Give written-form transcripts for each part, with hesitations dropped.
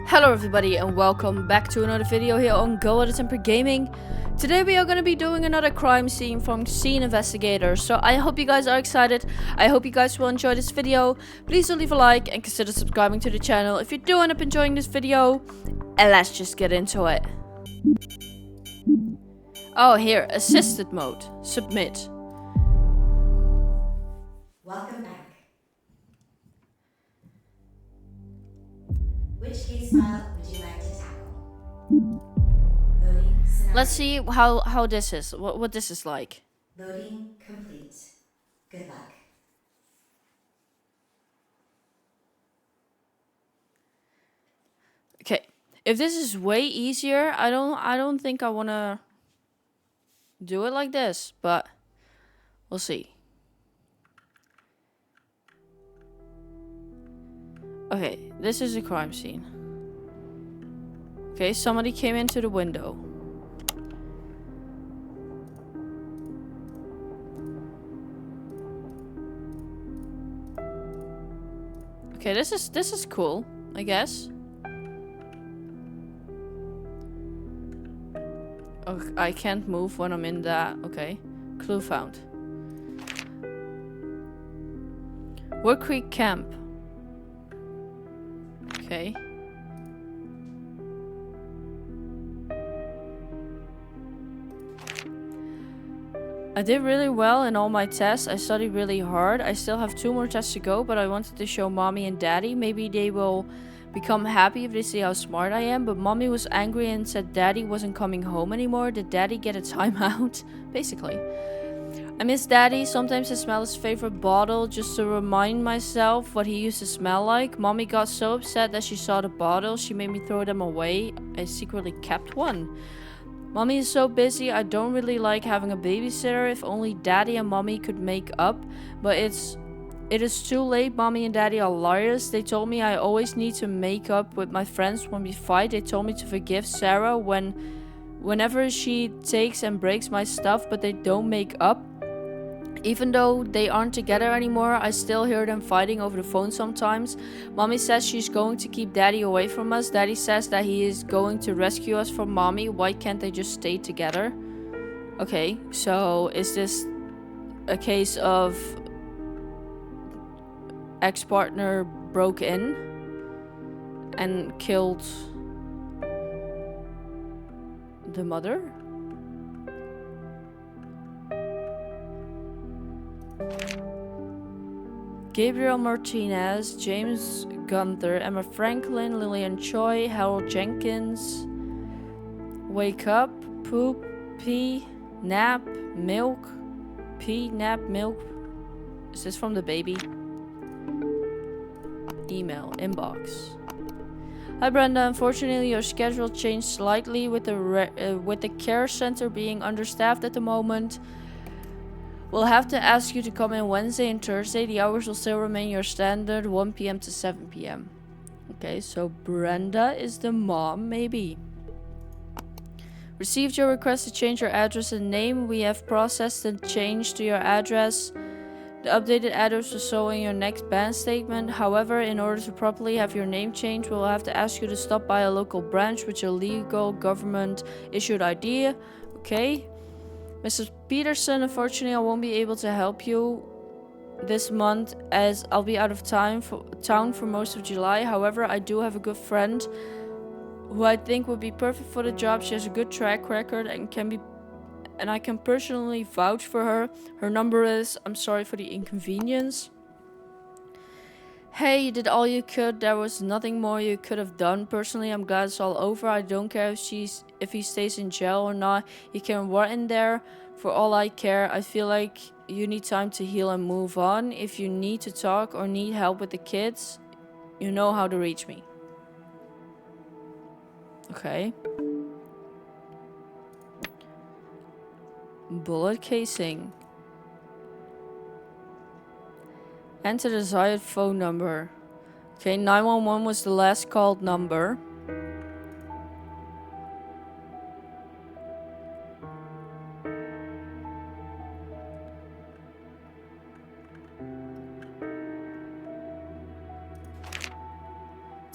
Hello everybody and welcome back to another video here on Go at a Temper Gaming. Today we are going to be doing another crime scene from Scene Investigator. So I hope you guys are excited. I hope you guys will enjoy this video. Please do leave a like and consider subscribing to the channel if you do end up enjoying this video. And let's just get into it. Oh, here, assisted mode. Submit. Welcome back. Which case file would you like to tackle? Loading scenario. Let's see how this is. What this is like. Loading complete. Good luck. Okay. If this is way easier, I don't think I want to do it like this, but we'll see. Okay, this is a crime scene. Okay, somebody came into the window. Okay, this is cool, I guess. Oh, I can't move when I'm in that. Okay, clue found. Wood Creek Camp. Okay. I did really well in all my tests. I studied really hard. I still have 2 more tests to go, but I wanted to show mommy and daddy. Maybe they will become happy if they see how smart I am. But mommy was angry and said daddy wasn't coming home anymore. Did daddy get a timeout? Basically. I miss daddy. Sometimes I smell his favorite bottle just to remind myself what he used to smell like. Mommy got so upset that she saw the bottle. She made me throw them away. I secretly kept one. Mommy is so busy. I don't really like having a babysitter. If only daddy and mommy could make up. But it is too late. Mommy and daddy are liars. They told me I always need to make up with my friends when we fight. They told me to forgive Sarah whenever she takes and breaks my stuff, but they don't make up. Even though they aren't together anymore, I still hear them fighting over the phone sometimes. Mommy says she's going to keep daddy away from us. Daddy says that he is going to rescue us from mommy. Why can't they just stay together? Okay, so is this a case of ex-partner broke in and killed the mother? Gabriel Martinez, James Gunther, Emma Franklin, Lillian Choi, Harold Jenkins. Wake up, poop, pee, nap, milk. Pee, nap, milk. Is this from the baby? Email, inbox. Hi Brenda, unfortunately your schedule changed slightly with the care center being understaffed at the moment. We'll have to ask you to come in Wednesday and Thursday. The hours will still remain your standard 1 p.m. to 7 p.m. Okay, so Brenda is the mom, maybe. Received your request to change your address and name. We have processed the change to your address. The updated address will show in your next bank statement. However, in order to properly have your name changed, we'll have to ask you to stop by a local branch with your legal government issued ID. Okay. Mrs. Peterson, unfortunately I won't be able to help you this month as I'll be out of town for most of July. However, I do have a good friend who I think would be perfect for the job. She has a good track record and I can personally vouch for her. Her number is, I'm sorry for the inconvenience. Hey, you did all you could. There was nothing more you could have done. Personally, I'm glad it's all over. I don't care if he stays in jail or not. He can rot in there. For all I care, I feel like you need time to heal and move on. If you need to talk or need help with the kids, you know how to reach me. Okay. Bullet casing. Enter the desired phone number. Okay, 911 was the last called number.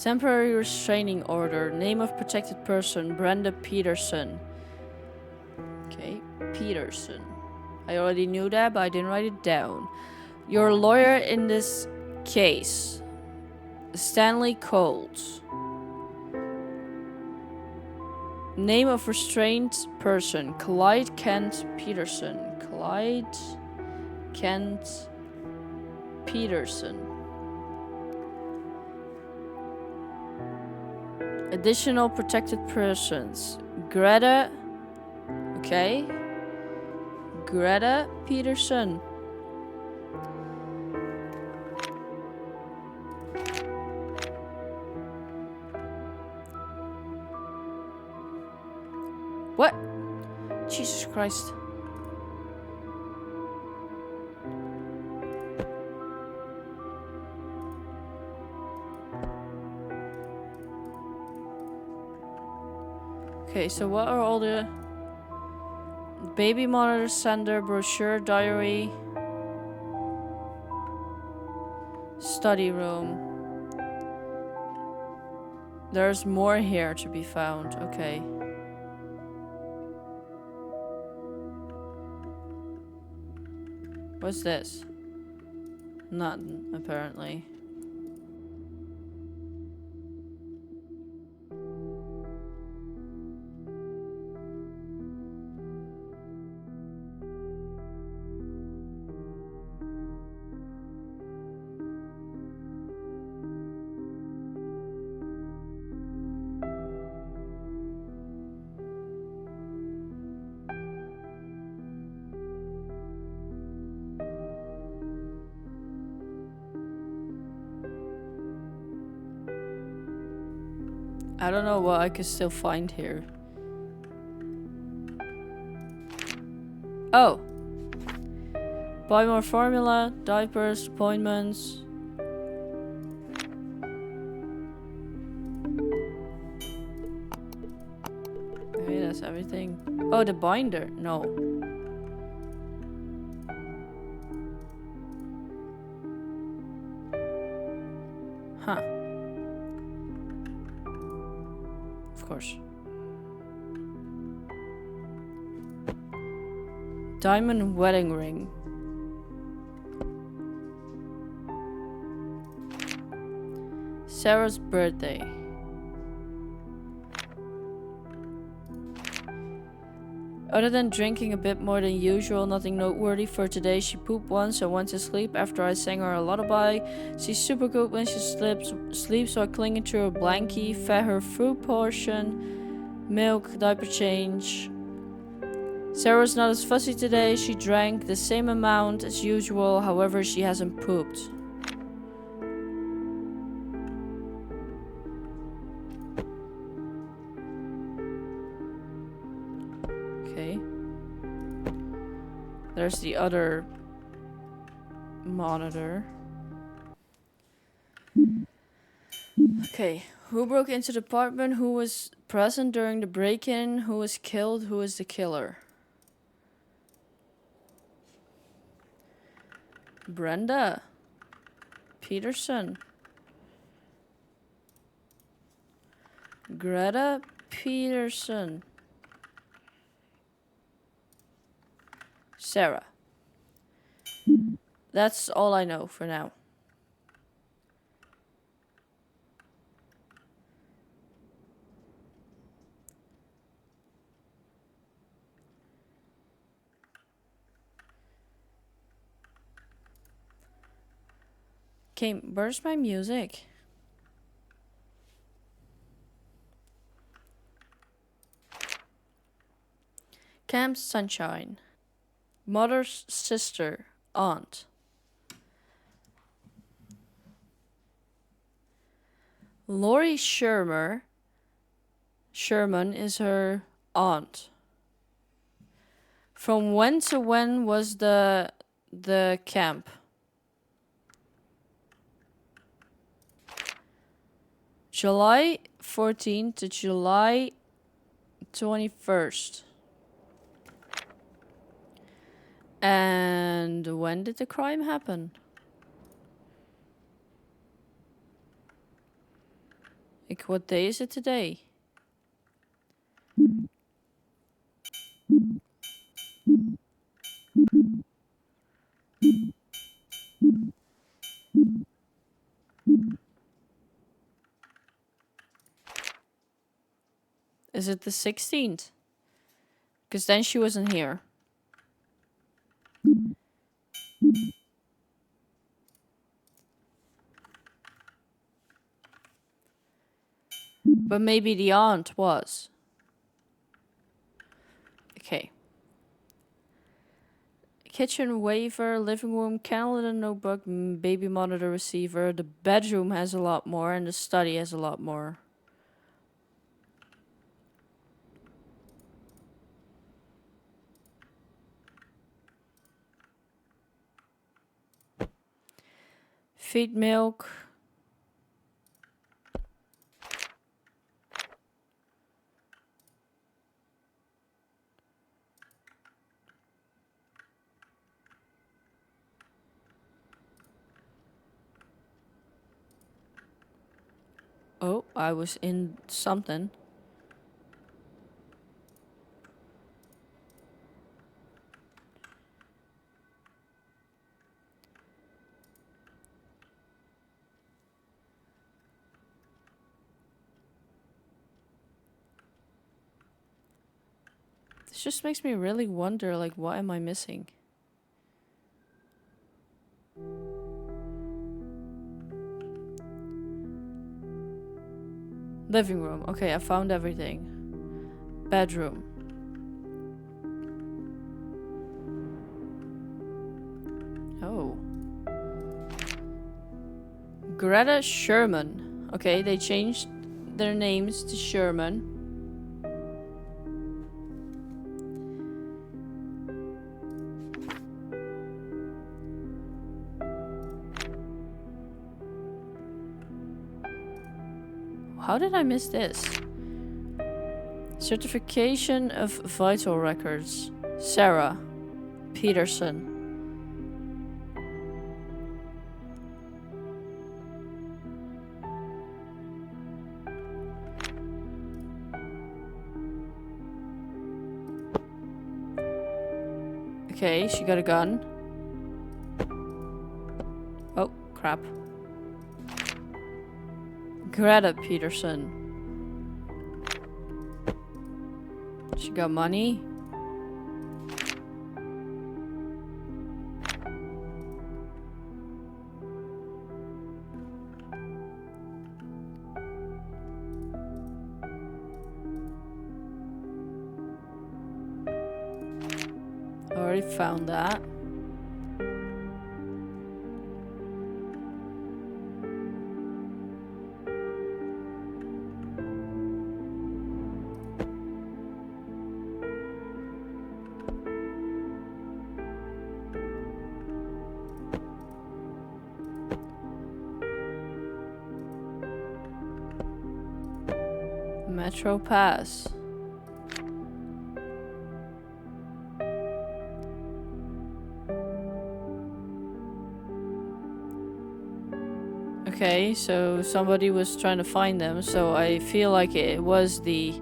Temporary restraining order. Name of protected person, Brenda Peterson. Okay, Peterson. I already knew that, but I didn't write it down. Your lawyer in this case, Stanley Coles. Name of restrained person, Clyde Kent Peterson. Clyde Kent Peterson. Additional protected persons, Greta. Okay. Greta Peterson. What? Jesus Christ. Okay, so what are all the... Baby monitor, sender, brochure, diary, study room. There's more here to be found. Okay. What's this? Nothing, apparently. I don't know what I could still find here. Oh. Buy more formula, diapers, appointments. Okay, that's everything. Oh, the binder. No. Huh. Of course. Diamond wedding ring. Sarah's birthday. Other than drinking a bit more than usual, nothing noteworthy for today. She pooped once and went to sleep after I sang her a lullaby. She's super good when she sleeps, so I clinging to her blankie, fed her fruit portion, milk, diaper change. Sarah's not as fussy today. She drank the same amount as usual, however she hasn't pooped. Okay. There's the other monitor. Okay, who broke into the apartment? Who was present during the break-in? Who was killed? Who is the killer? Brenda Peterson. Greta Peterson. Sarah. That's all I know for now. Okay, where's my music? Camp Sunshine. Mother's sister, aunt. Lori Sherman is her aunt. From when to when was the camp? July 14th to July 21st. And when did the crime happen? Like, what day is it today? Is it the 16th? Because then she wasn't here. But maybe the aunt was. Okay. Kitchen waiver, living room, calendar, notebook, baby monitor receiver. The bedroom has a lot more and the study has a lot more. Feed milk. Oh, I was in something. This just makes me really wonder, like, what am I missing? Living room. Okay, I found everything. Bedroom. Oh. Greta Sherman. Okay, they changed their names to Sherman. How did I miss this? Certification of vital records. Sarah Peterson. Okay, she got a gun. Oh, crap. Greta Peterson. She got money. Already found that. Metro Pass. Okay, so somebody was trying to find them, so I feel like it was the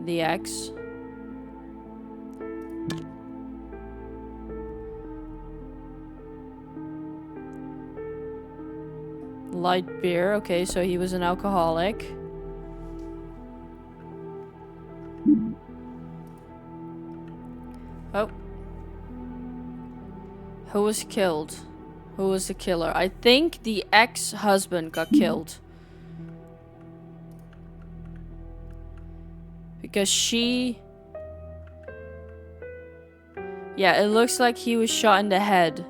ex. Light beer. Okay, so he was an alcoholic. Oh. Who was killed? Who was the killer? I think the ex-husband got killed. Because she... Yeah, it looks like he was shot in the head.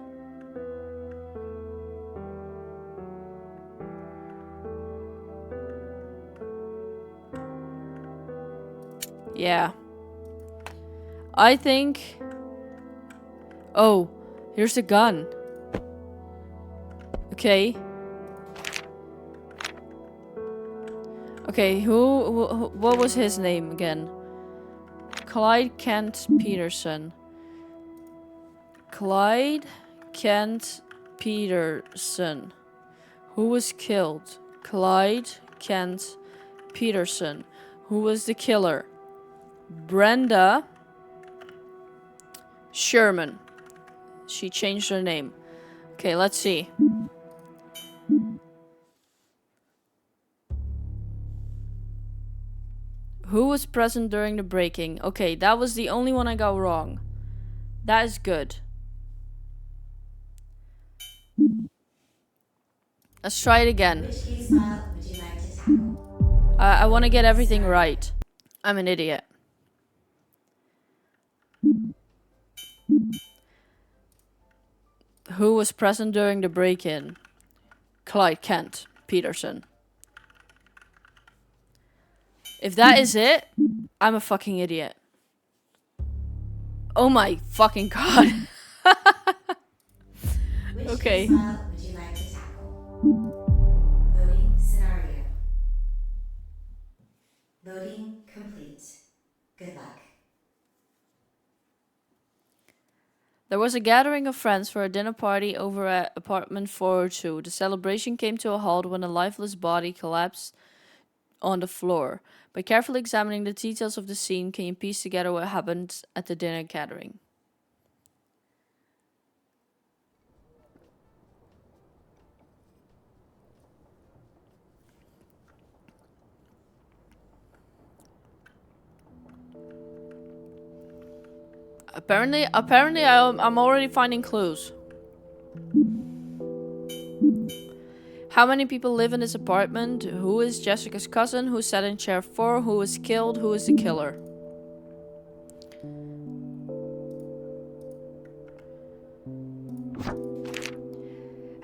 Yeah. I think... Oh, here's the gun. Okay. Okay, who what was his name again? Clyde Kent Peterson. Clyde Kent Peterson. Who was killed? Clyde Kent Peterson. Who was the killer? Brenda Sherman. She changed her name. Okay, let's see. Who was present during the breaking? Okay, that was the only one I got wrong. That is good. Let's try it again. Which case file would you like to tackle? I want to get everything right. I'm an idiot. Who was present during the break-in? Clyde Kent Peterson. If that is it, I'm a fucking idiot. Oh my fucking god. Which Okay. case file would you like to tackle? Loading scenario. Loading complete. Good luck. There was a gathering of friends for a dinner party over at apartment 402. The celebration came to a halt when a lifeless body collapsed on the floor. By carefully examining the details of the scene, can you piece together what happened at the dinner gathering? Apparently, I'm already finding clues. How many people live in this apartment? Who is Jessica's cousin? Who sat in chair 4? Who was killed? Who is the killer?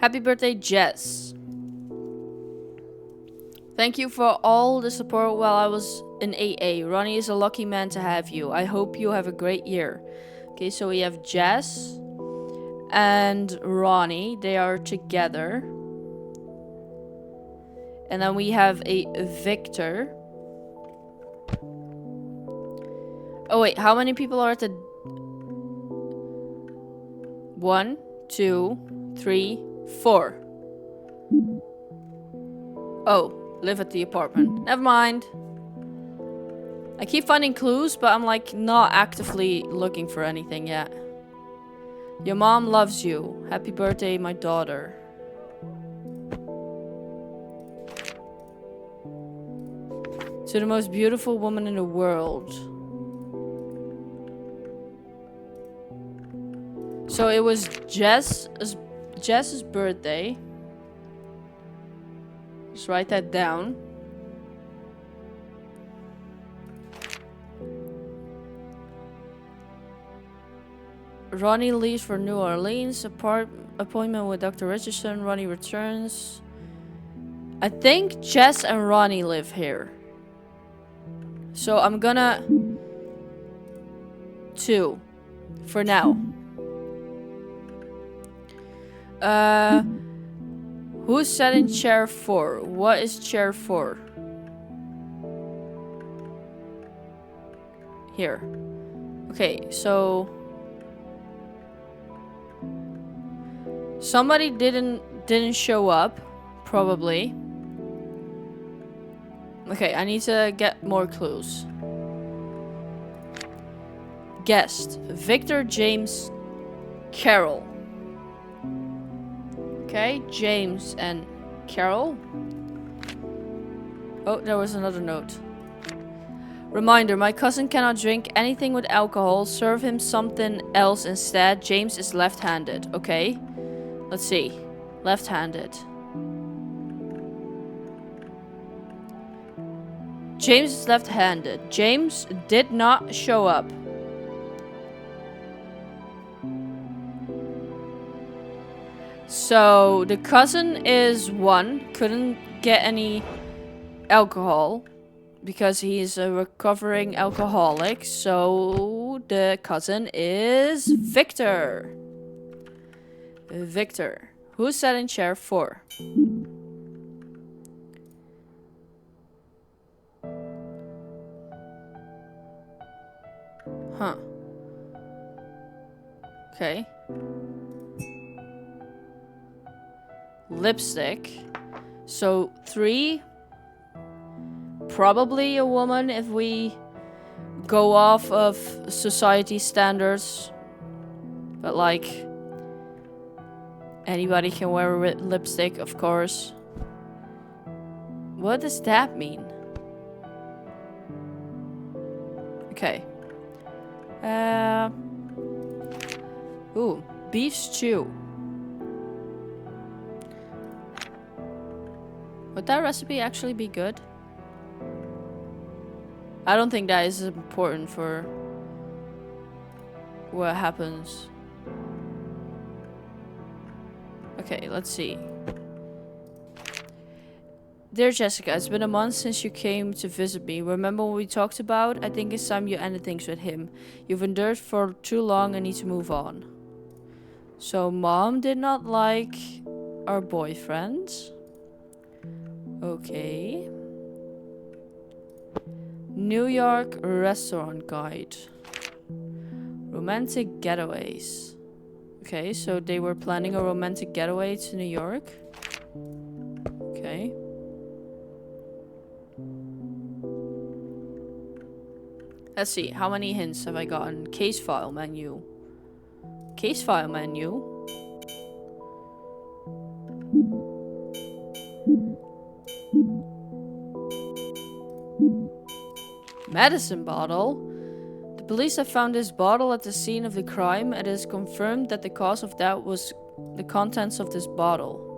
Happy birthday, Jess. Thank you for all the support while I was in AA. Ronnie is a lucky man to have you. I hope you have a great year. Okay, so we have Jess and Ronnie. They are together. And then we have a Victor. Oh wait, how many people are at the... 1, 2, 3, 4. Oh, live at the apartment. Never mind. I keep finding clues, but I'm like not actively looking for anything yet. Your mom loves you. Happy birthday, my daughter. To the most beautiful woman in the world. So it was Jess's birthday. Just write that down. Ronnie leaves for New Orleans. Appointment with Dr. Richardson. Ronnie returns. I think Jess and Ronnie live here. So I'm gonna... 2. For now. Who sat in chair 4? What is chair 4? Here. Okay, so... Somebody didn't show up, probably. Okay, I need to get more clues. Guest: Victor, James, Carol. Okay, James and Carol. Oh, there was another note. Reminder, my cousin cannot drink anything with alcohol. Serve him something else instead. James is left-handed. Okay. Let's see. Left-handed. James is left-handed. James did not show up. So the cousin is 1. Couldn't get any alcohol because he's a recovering alcoholic. So the cousin is Victor. Victor. Who sat in chair 4? Huh. Okay. Lipstick. So 3 probably a woman if we go off of society standards. But like, anybody can wear lipstick, of course. What does that mean? Okay. Ooh, beef stew. Would that recipe actually be good? I don't think that is important for what happens. Okay, let's see. Dear Jessica, it's been a month since you came to visit me. Remember what we talked about? I think it's time you ended things with him. You've endured for too long and need to move on. So mom did not like our boyfriend. Okay. New York restaurant guide. Romantic getaways. Okay, so they were planning a romantic getaway to New York. Okay. Let's see, how many hints have I gotten? Case file menu. Case file menu. Medicine bottle. The police have found this bottle at the scene of the crime. It is confirmed that the cause of death was the contents of this bottle.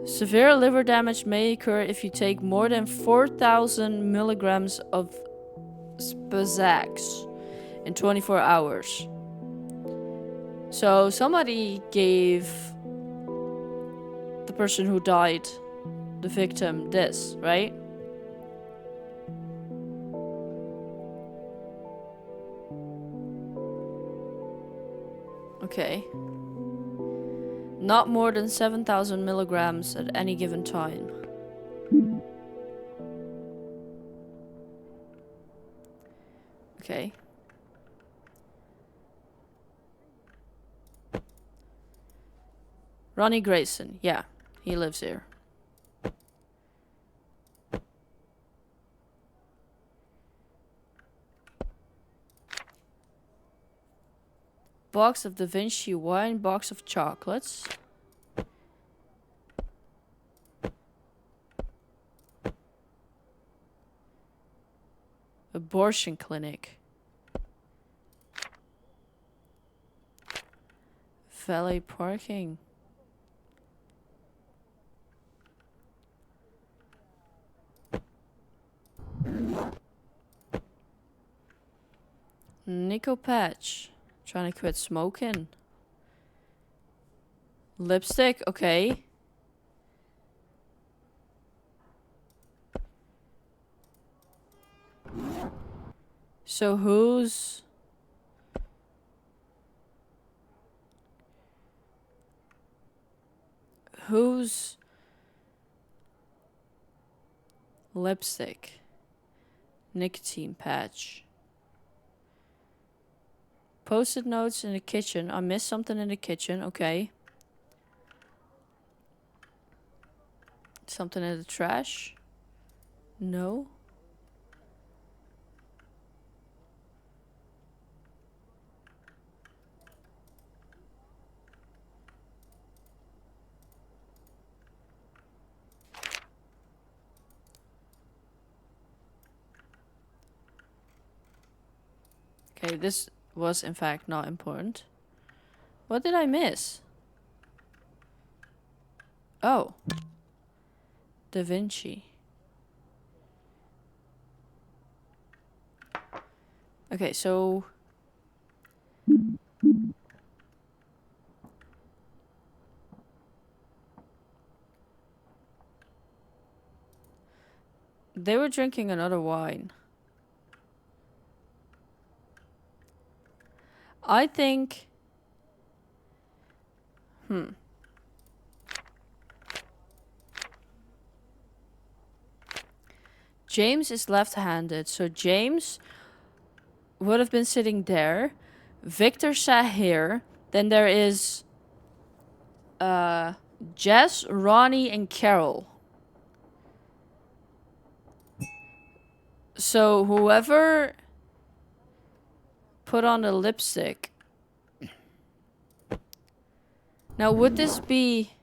Severe liver damage may occur if you take more than 4,000 milligrams of Spazax in 24 hours. So somebody gave the person who died, the victim, this, right? Okay. Not more than 7,000 milligrams at any given time. Okay. Ronnie Grayson. Yeah, he lives here. Box of Da Vinci wine, box of chocolates. Abortion clinic. Valet parking. Nico patch. Trying to quit smoking. Lipstick, okay. So who's lipstick? Nicotine patch. Post-it notes in the kitchen. I missed something in the kitchen. Okay. Something in the trash? No. Okay, this was in fact not important. What did I miss? Oh. Da Vinci. Okay, so they were drinking another wine. I think James is left-handed, so James would have been sitting there. Victor sat here. Then there is Jess, Ronnie, and Carol. So whoever put on the lipstick. Now, would this be...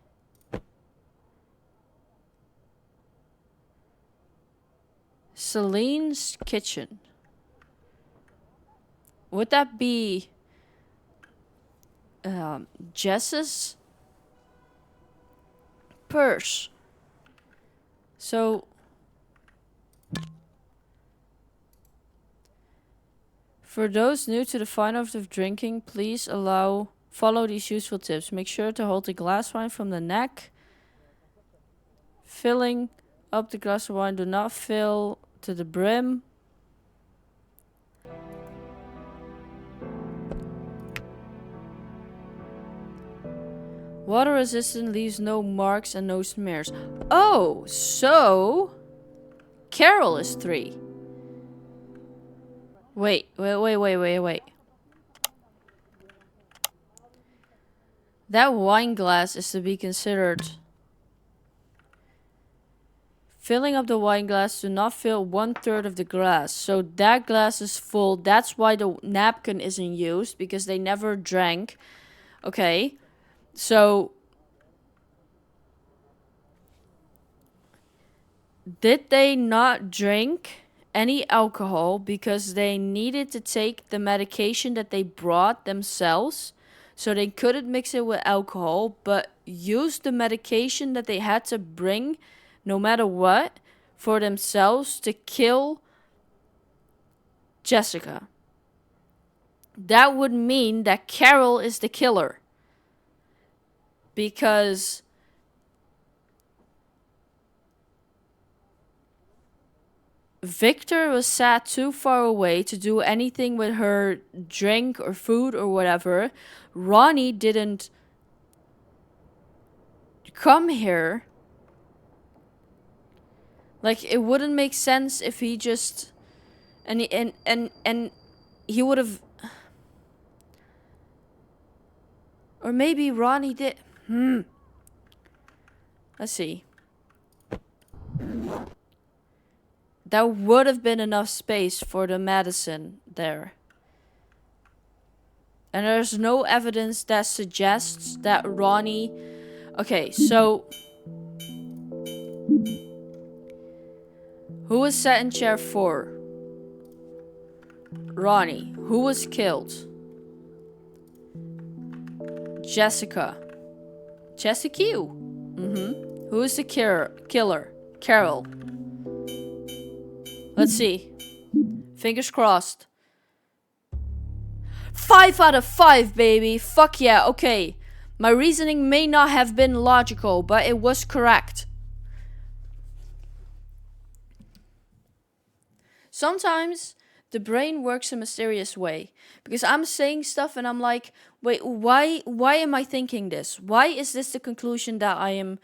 Celine's kitchen? Would that be... Jess's purse? So... For those new to the fine art of drinking, please follow these useful tips. Make sure to hold the glass wine from the neck. Filling up the glass of wine, do not fill to the brim. Water resistant, leaves no marks and no smears. Oh, so Carol is 3. Wait. That wine glass is to be considered. Filling up the wine glass, do not fill 1/3 of the glass. So that glass is full. That's why the napkin isn't used, because they never drank. Okay. So did they not drink any alcohol because they needed to take the medication that they brought themselves? So they couldn't mix it with alcohol, but used the medication that they had to bring no matter what for themselves to kill Jessica. That would mean that Carol is the killer. Because Victor was sat too far away to do anything with her drink or food or whatever. Ronnie didn't come here. Like, it wouldn't make sense if he just... And he would have... Or maybe Ronnie did... Let's see. That would have been enough space for the medicine there. And there's no evidence that suggests that Ronnie... Okay, so... Who was sat in chair 4? Ronnie. Who was killed? Jessica. Jessica? Who is the killer? Carol. Let's see. Fingers crossed. 5 out of 5, baby. Fuck yeah, okay. My reasoning may not have been logical, but it was correct. Sometimes the brain works a mysterious way. Because I'm saying stuff and I'm like, wait, why am I thinking this? Why is this the conclusion that I'm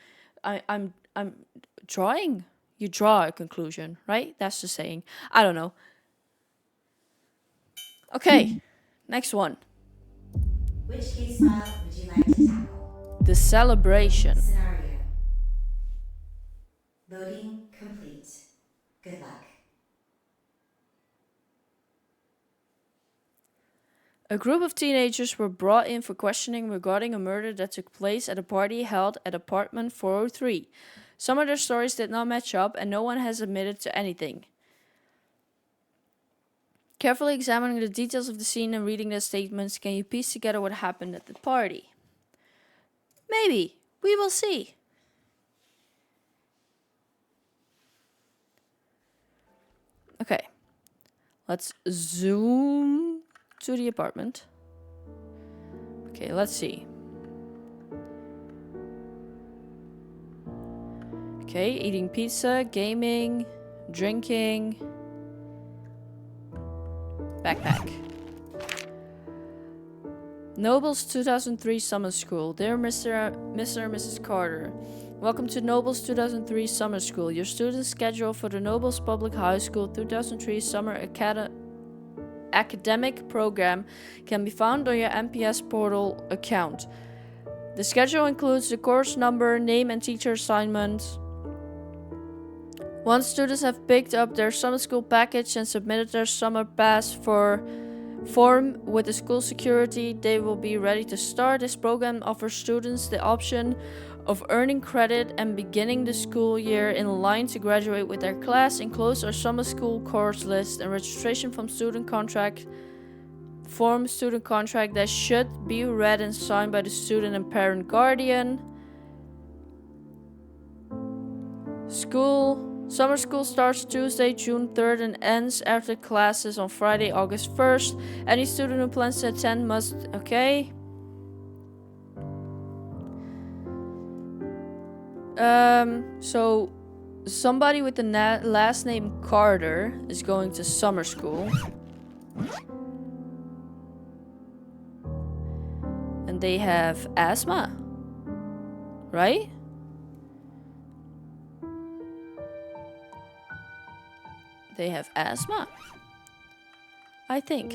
drawing? You draw a conclusion, right? That's the saying. I don't know. Okay, next one. Which case file would you like to tackle? The celebration. Scenario. Loading complete. Good luck. A group of teenagers were brought in for questioning regarding a murder that took place at a party held at apartment 403. Some of their stories did not match up, and no one has admitted to anything. Carefully examining the details of the scene and reading their statements, can you piece together what happened at the party? Maybe. We will see. Okay. Let's zoom to the apartment. Okay, let's see. Okay, eating pizza, gaming, drinking, backpack. Noble's 2003 summer school. Dear Mr. and Mrs. Carter, welcome to Noble's 2003 summer school. Your student schedule for the Noble's Public High School 2003 summer academic program can be found on your MPS portal account. The schedule includes the course number, name and teacher assignments. Once students have picked up their summer school package and submitted their summer pass form with the school security, they will be ready to start. This program offers students the option of earning credit and beginning the school year in line to graduate with their class. Enclosed are summer school course list and registration from student contract that should be read and signed by the student and parent guardian. Summer school starts Tuesday, June 3rd and ends after classes on Friday, August 1st. Any student who plans to attend must... Okay. So somebody with the last name Carter is going to summer school. And they have asthma. Right? They have asthma, I think.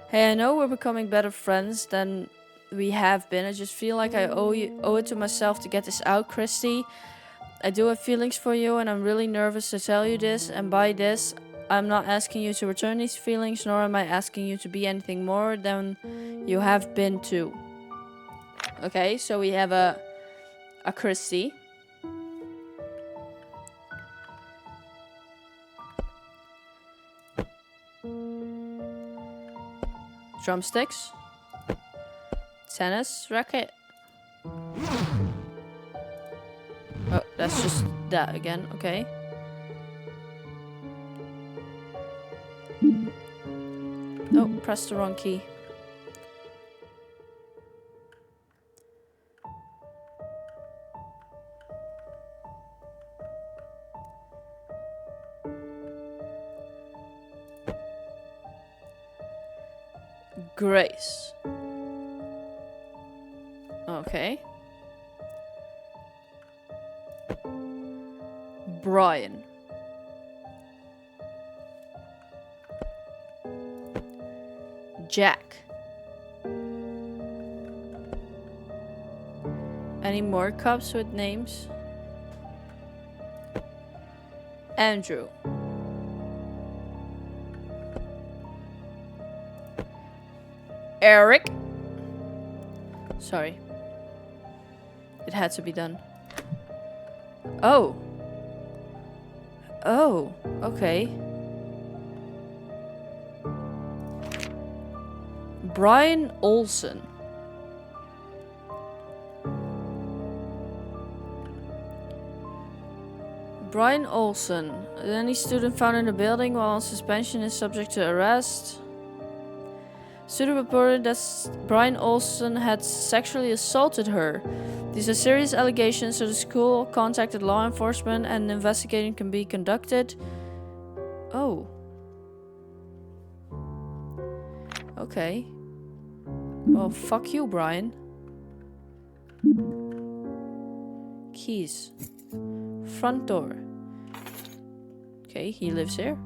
Hey, I know we're becoming better friends than we have been. I just feel like I owe it to myself to get this out, Christy. I do have feelings for you, and I'm really nervous to tell you this. And by this, I'm not asking you to return these feelings, nor am I asking you to be anything more than you have been too. Okay, so we have a Christy. Drumsticks. Tennis racket. Oh, that's just that again, okay. Oh, pressed the wrong key. Grace. Okay. Brian. Jack. Any more cups with names? Andrew. Eric. Sorry. It had to be done. Oh. Oh, okay. Brian Olsen. Brian Olsen. Any student found in the building while on suspension is subject to arrest. Student reported that Brian Olsen had sexually assaulted her. These are serious allegations, so the school contacted law enforcement and an investigation can be conducted. Oh. Okay. Well, fuck you, Brian. Keys. Front door. Okay, he lives here.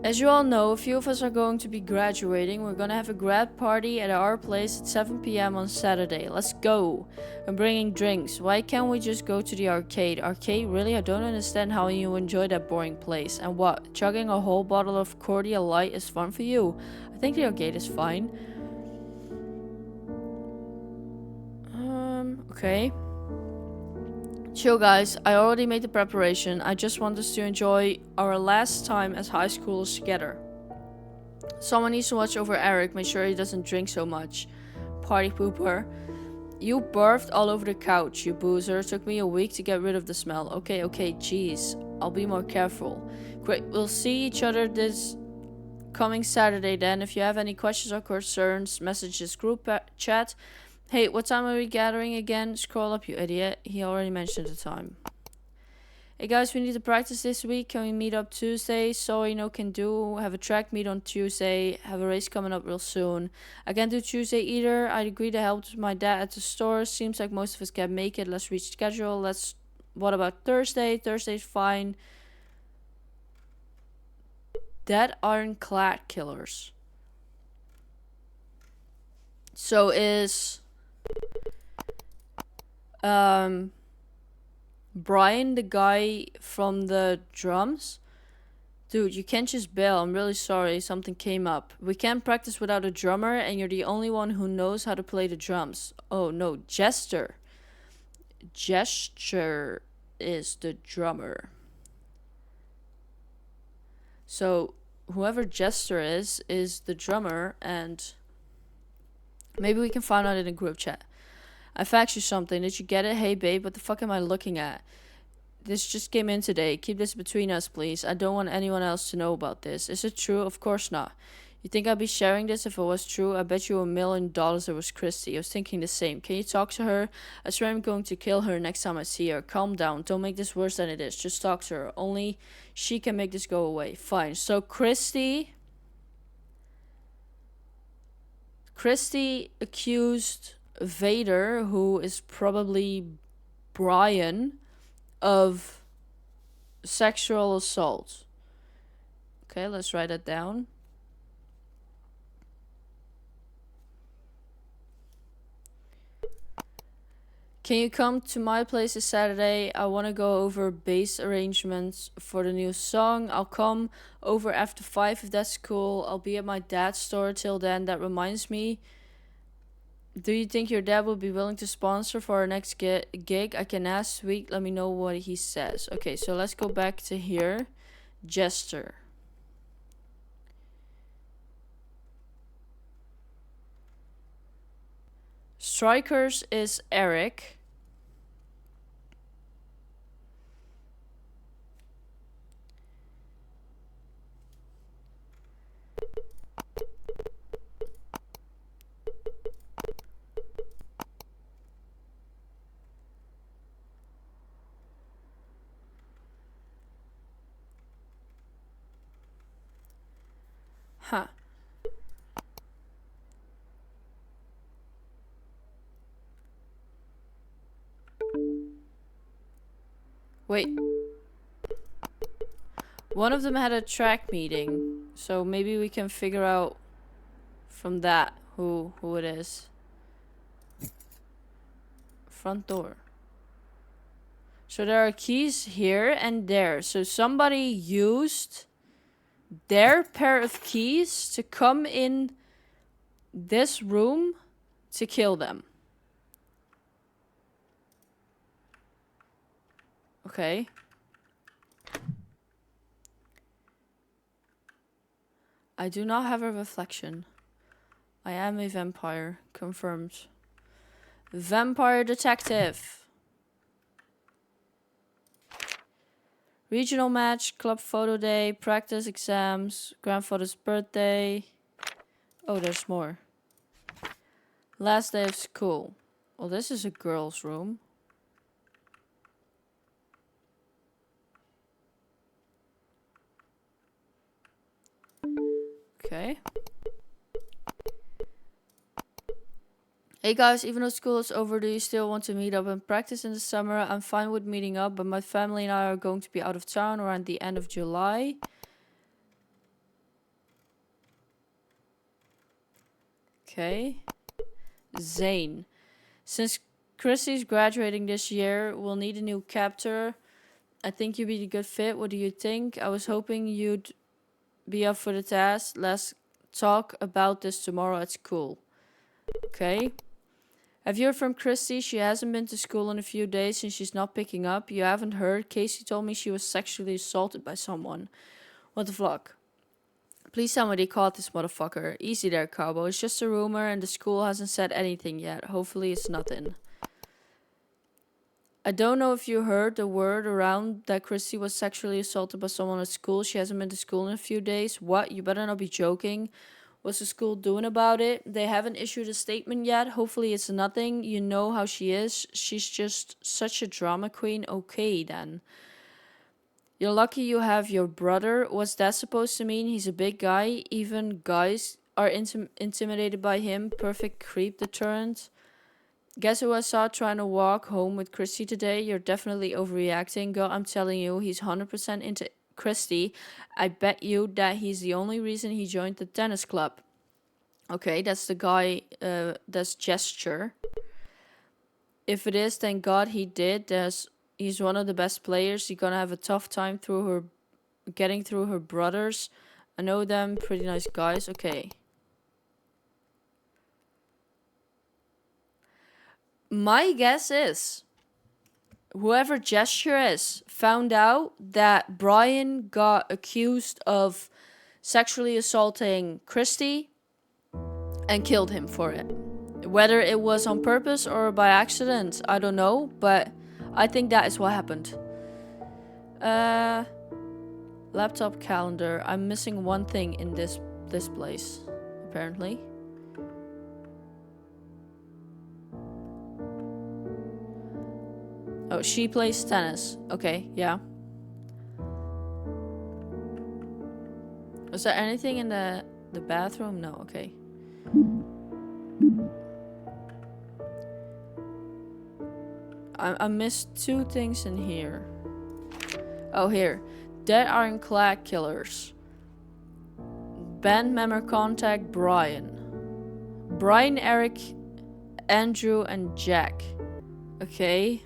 As you all know, a few of us are going to be graduating. We're gonna have a grad party at our place at 7 p.m. on Saturday. Let's go. I'm bringing drinks. Why can't we just go to the arcade? Arcade? Really? I don't understand how you enjoy that boring place. And what? Chugging a whole bottle of Cordial Light is fun for you? I think the arcade is fine. Okay. Chill, guys. I already made the preparation. I just want us to enjoy our last time as high schoolers together. Someone needs to watch over Eric. Make sure he doesn't drink so much. Party pooper. You barfed all over the couch, you boozer. It took me a week to get rid of the smell. Okay, jeez. I'll be more careful. Great. We'll see each other this coming Saturday then. If you have any questions or concerns, message this group chat. Hey, what time are we gathering again? Scroll up, you idiot. He already mentioned the time. Hey guys, we need to practice this week. Can we meet up Tuesday? Sorry, no can do. Have a track meet on Tuesday. Have a race coming up real soon. I can't do Tuesday either. I'd agree to help my dad at the store. Seems like most of us can't make it. Let's reschedule. What about Thursday? Thursday's fine. Dead ironclad killers. So is Brian the guy from the drums? Dude, you can't just bail. I'm really sorry. Something came up. We can't practice without a drummer, and you're the only one who knows how to play the drums. Oh no, Jester. Gesture is the drummer. So whoever Jester is the drummer, and maybe we can find out in a group chat. I faxed you something. Did you get it? Hey babe, what the fuck am I looking at? This just came in today. Keep this between us, please. I don't want anyone else to know about this. Is it true? Of course not. You think I'd be sharing this if it was true? I bet you $1 million it was Christy. I was thinking the same. Can you talk to her? I swear I'm going to kill her next time I see her. Calm down. Don't make this worse than it is. Just talk to her. Only she can make this go away. Fine. So Christy accused Vader, who is probably Brian, of sexual assault. Okay, let's write that down. Can you come to my place this Saturday? I want to go over bass arrangements for the new song. I'll come over after 5 if that's cool. I'll be at my dad's store till then. That reminds me. Do you think your dad will be willing to sponsor for our next gig? I can ask. Sweet. Let me know what he says. Okay, so let's go back to here. Jester. Strikers is Eric. Huh. Wait. One of them had a track meeting, so maybe we can figure out from that who it is. Front door. So there are keys here and there. So somebody used their pair of keys to come in this room to kill them. Okay. I do not have a reflection. I am a vampire. Confirmed. Vampire detective. Regional match, club photo day, practice exams, grandfather's birthday. Oh, there's more. Last day of school. Well, this is a girl's room. Okay. Hey guys, even though school is over, do you still want to meet up and practice in the summer? I'm fine with meeting up, but my family and I are going to be out of town around the end of July. Okay. Zane. Since Chrissy's graduating this year, we'll need a new captor. I think you'd be a good fit. What do you think? I was hoping you'd be up for the task. Let's talk about this tomorrow at school. Okay. Have you heard from Christy? She hasn't been to school in a few days since she's not picking up. You haven't heard? Casey told me she was sexually assaulted by someone. What the fuck? Please somebody caught this motherfucker. Easy there, Cowboy. It's just a rumor and the school hasn't said anything yet. Hopefully it's nothing. I don't know if you heard the word around that Christy was sexually assaulted by someone at school. She hasn't been to school in a few days. What? You better not be joking. What's the school doing about it? They haven't issued a statement yet. Hopefully it's nothing. You know how she is. She's just such a drama queen. Okay, then. You're lucky you have your brother. What's that supposed to mean? He's a big guy. Even guys are intimidated by him. Perfect creep deterrent. Guess who I saw trying to walk home with Christy today? You're definitely overreacting. Girl, I'm telling you, he's 100% into Christie, I bet you that he's the only reason he joined the tennis club. Okay, that's the guy, that's Gesture. If it is, thank God he did. He's one of the best players. He's gonna have a tough time getting through her brothers. I know them, pretty nice guys. Okay. My guess is whoever Gesture is found out that Brian got accused of sexually assaulting Christy and killed him for it. Whether it was on purpose or by accident, I don't know, but I think that is what happened. Laptop calendar. I'm missing one thing in this place, apparently. Oh, she plays tennis. Okay, yeah. Was there anything in the bathroom? No, okay. I missed two things in here. Oh, here. Dead Ironclad Killers. Band member contact Brian. Brian, Eric, Andrew, and Jack. Okay.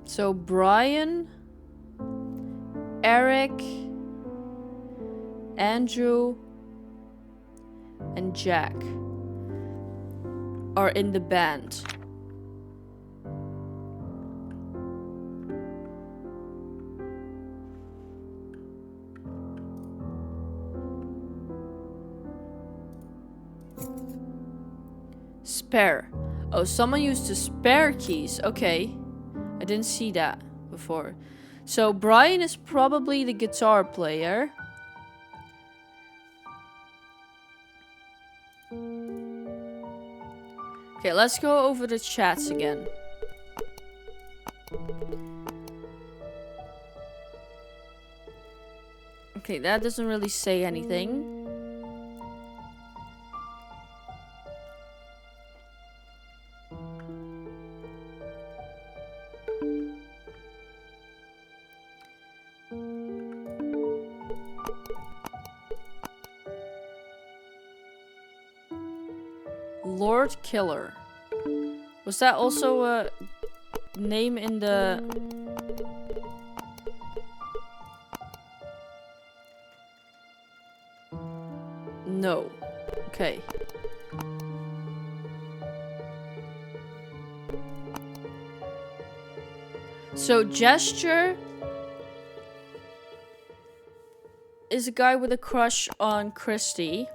So Brian, Eric, Andrew, and Jack are in the band. Spare. Oh, someone used the spare keys. Okay. I didn't see that before. So Brian is probably the guitar player. Okay, let's go over the chats again. Okay, that doesn't really say anything. Lord Killer. Was that also a name in the... No. Okay. So Gesture is a guy with a crush on Christy.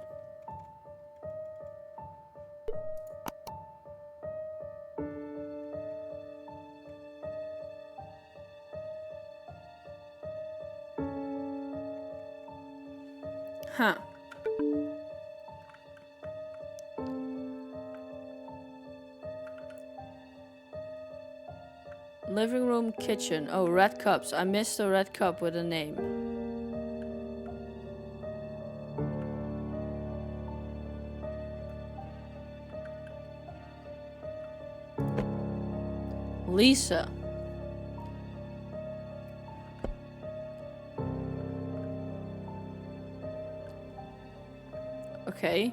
Huh. Living room, kitchen. Oh, red cups. I missed a red cup with a name. Lisa. Okay.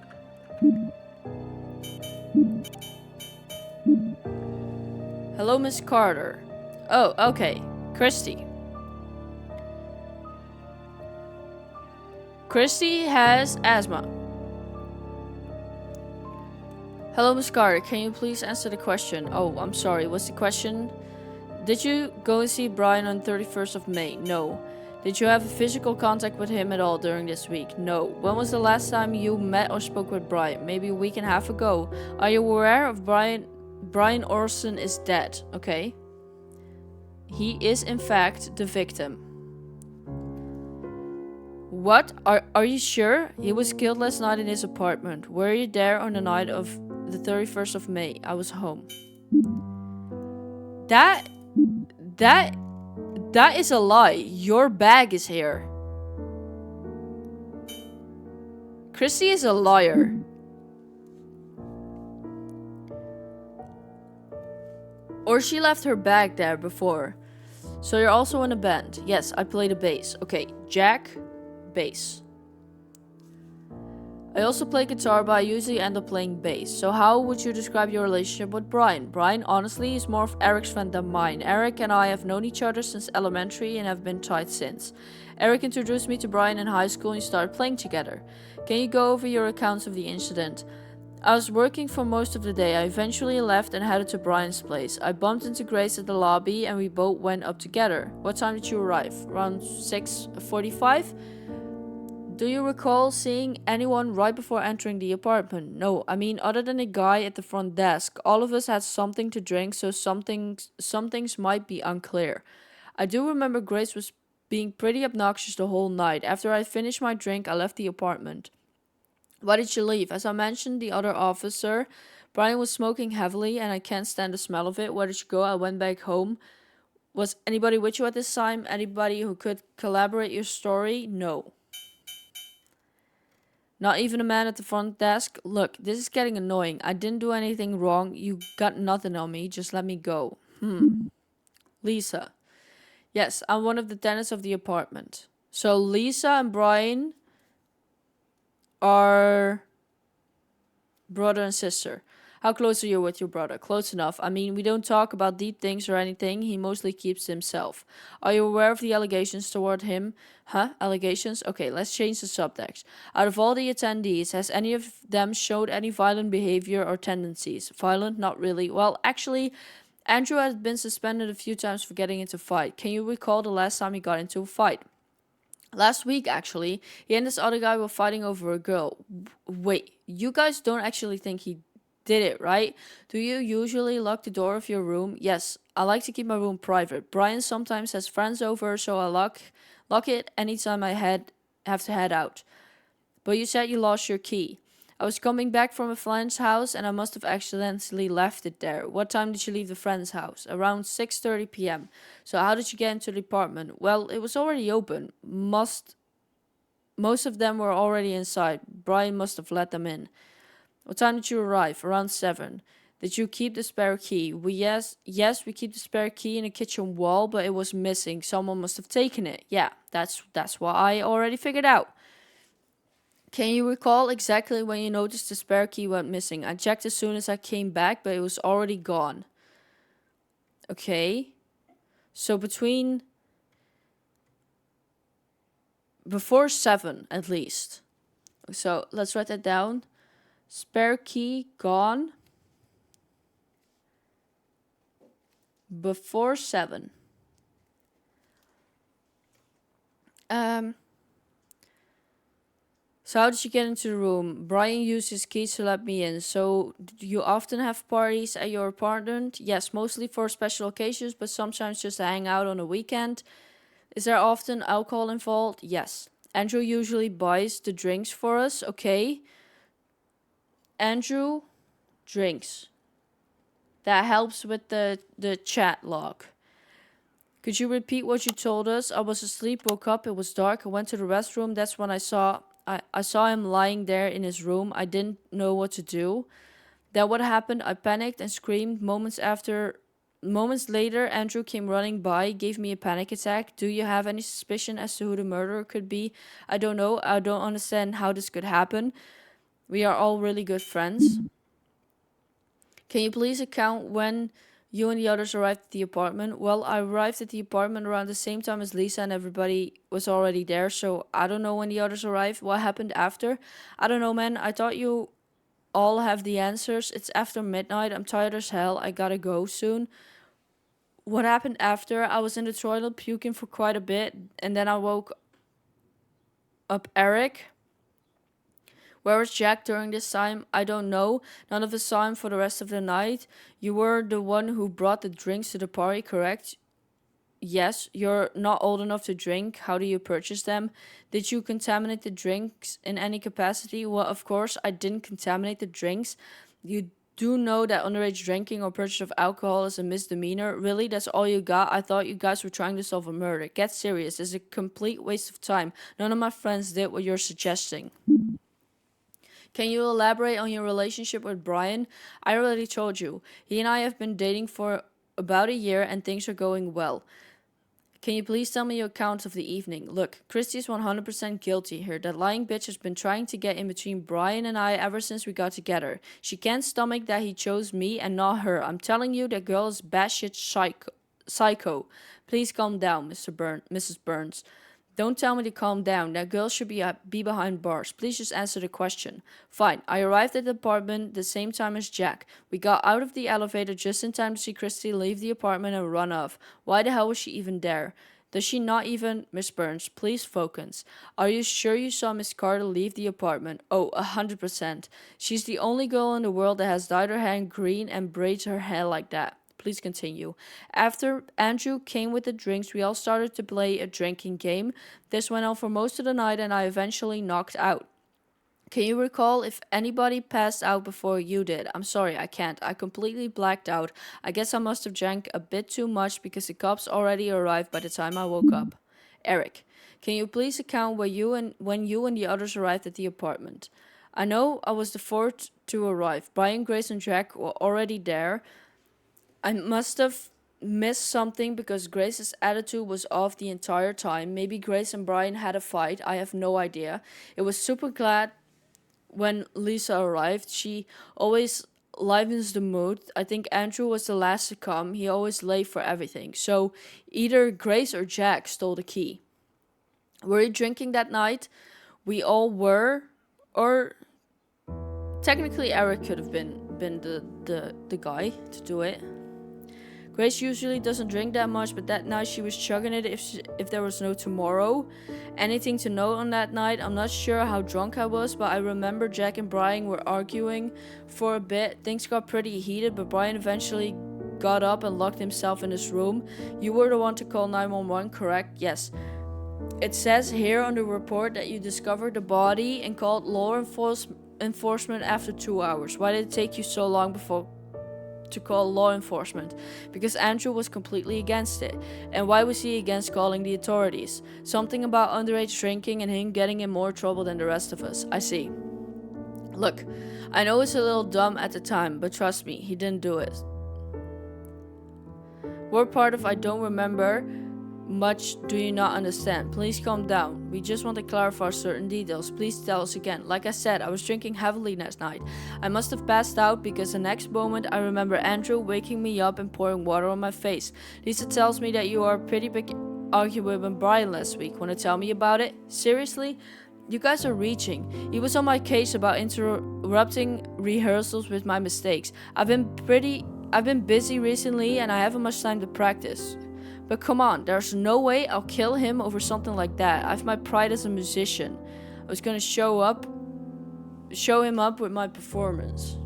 Hello, Miss Carter. Oh, okay. Christy. Christy has asthma. Hello, Miss Carter. Can you please answer the question? Oh, I'm sorry. What's the question? Did you go and see Brian on 31st of May? No. Did you have a physical contact with him at all during this week? No. When was the last time you met or spoke with Brian? Maybe a week and a half ago. Are you aware of Brian? Brian Orson is dead. Okay. He is in fact the victim. What? Are you sure? He was killed last night in his apartment. Were you there on the night of the 31st of May? I was home. That is a lie. Your bag is here. Christy is a liar. Or she left her bag there before. So you're also in a band. Yes, I play the bass. Okay, Jack, bass. I also play guitar, but I usually end up playing bass. So how would you describe your relationship with Brian? Brian, honestly, is more of Eric's friend than mine. Eric and I have known each other since elementary and have been tight since. Eric introduced me to Brian in high school and we started playing together. Can you go over your accounts of the incident? I was working for most of the day. I eventually left and headed to Brian's place. I bumped into Grace at the lobby and we both went up together. What time did you arrive? Around 6:45? Do you recall seeing anyone right before entering the apartment? No, I mean other than a guy at the front desk. All of us had something to drink, so some things might be unclear. I do remember Grace was being pretty obnoxious the whole night. After I finished my drink, I left the apartment. Why did you leave? As I mentioned, the other officer, Brian was smoking heavily and I can't stand the smell of it. Where did you go? I went back home. Was anybody with you at this time? Anybody who could collaborate your story? No. Not even a man at the front desk? Look, this is getting annoying. I didn't do anything wrong. You got nothing on me. Just let me go. Lisa. Yes, I'm one of the tenants of the apartment. So Lisa and Brian are brother and sister. How close are you with your brother? Close enough. I mean, we don't talk about deep things or anything. He mostly keeps to himself. Are you aware of the allegations toward him? Huh? Allegations? Okay, let's change the subject. Out of all the attendees, has any of them showed any violent behavior or tendencies? Violent? Not really. Well, actually, Andrew has been suspended a few times for getting into a fight. Can you recall the last time he got into a fight? Last week, actually, he and this other guy were fighting over a girl. Wait, you guys don't actually think he did it, right? Do you usually lock the door of your room? Yes, I like to keep my room private. Brian sometimes has friends over, so I lock it anytime I have to head out. But you said you lost your key. I was coming back from a friend's house and I must have accidentally left it there. What time did you leave the friend's house? Around 6:30 p.m. So how did you get into the apartment? Well, it was already open. Most of them were already inside. Brian must have let them in. What time did you arrive? Around 7. Did you keep the spare key? Yes, we keep the spare key in the kitchen wall, but it was missing. Someone must have taken it. Yeah, that's what I already figured out. Can you recall exactly when you noticed the spare key went missing? I checked as soon as I came back, but it was already gone. Okay. So before 7 at least. So let's write that down. Spare key gone before 7. So how did you get into the room? Brian used his keys to let me in. So do you often have parties at your apartment? Yes, mostly for special occasions, but sometimes just to hang out on a weekend. Is there often alcohol involved? Yes. Andrew usually buys the drinks for us. Okay. Andrew drinks. That helps with the chat log. Could you repeat what you told us? I was asleep, woke up, it was dark, I went to the restroom. That's when I saw him lying there in his room. I didn't know what to do. Then what happened? I panicked and screamed. Moments later, Andrew came running by, gave me a panic attack. Do you have any suspicion as to who the murderer could be? I don't know. I don't understand how this could happen. We are all really good friends. Can you please account when you and the others arrived at the apartment? Well, I arrived at the apartment around the same time as Lisa and everybody was already there, so I don't know when the others arrived. What happened after? I don't know, man. I thought you all have the answers. It's after midnight. I'm tired as hell. I gotta go soon. What happened after? I was in the toilet puking for quite a bit, and then I woke up Eric. Where was Jack during this time? I don't know. None of us saw him for the rest of the night. You were the one who brought the drinks to the party, correct? Yes, you're not old enough to drink. How do you purchase them? Did you contaminate the drinks in any capacity? Well, of course, I didn't contaminate the drinks. You do know that underage drinking or purchase of alcohol is a misdemeanor. Really? That's all you got? I thought you guys were trying to solve a murder. Get serious. It's a complete waste of time. None of my friends did what you're suggesting. Can you elaborate on your relationship with Brian? I already told you. He and I have been dating for about a year and things are going well. Can you please tell me your account of the evening? Look, Christy's 100% guilty here. That lying bitch has been trying to get in between Brian and I ever since we got together. She can't stomach that he chose me and not her. I'm telling you, that girl is batshit psycho. Please calm down, Mrs. Burns. Don't tell me to calm down. That girl should be behind bars. Please just answer the question. Fine. I arrived at the apartment the same time as Jack. We got out of the elevator just in time to see Christy leave the apartment and run off. Why the hell was she even there? Does she not even... Miss Burns, please focus. Are you sure you saw Miss Carter leave the apartment? Oh, 100%. She's the only girl in the world that has dyed her hair green and braids her hair like that. Please continue. After Andrew came with the drinks, we all started to play a drinking game. This went on for most of the night and I eventually knocked out. Can you recall if anybody passed out before you did? I'm sorry, I can't. I completely blacked out. I guess I must have drank a bit too much because the cops already arrived by the time I woke up. Eric, can you please account when you and the others arrived at the apartment? I know I was the fourth to arrive. Brian, Grace, and Jack were already there. I must have missed something because Grace's attitude was off the entire time. Maybe Grace and Brian had a fight. I have no idea. It was super glad when Lisa arrived. She always livens the mood. I think Andrew was the last to come. He always late for everything. So either Grace or Jack stole the key. Were you drinking that night? We all were. Or technically Eric could have been the guy to do it. Grace usually doesn't drink that much, but that night she was chugging it if there was no tomorrow. Anything to note on that night? I'm not sure how drunk I was, but I remember Jack and Brian were arguing for a bit. Things got pretty heated, but Brian eventually got up and locked himself in his room. You were the one to call 911, correct? Yes. It says here on the report that you discovered the body and called law enforcement after 2 hours. Why did it take you so long to call law enforcement? Because Andrew was completely against it. And why was he against calling the authorities? Something about underage drinking and him getting in more trouble than the rest of us. I see. Look, I know it's a little dumb at the time, but trust me, he didn't do it. What part of I don't remember much do you not understand? Please calm down. We just want to clarify certain details. Please tell us again. Like I said, I was drinking heavily last night. I must have passed out because the next moment I remember Andrew waking me up and pouring water on my face. Lisa tells me that you are a pretty big argument with Brian last week. Want to tell me about it? Seriously? You guys are reaching. He was on my case about interrupting rehearsals with my mistakes. I've been busy recently and I haven't much time to practice. But come on, there's no way I'll kill him over something like that. I have my pride as a musician. I was gonna show him up with my performance.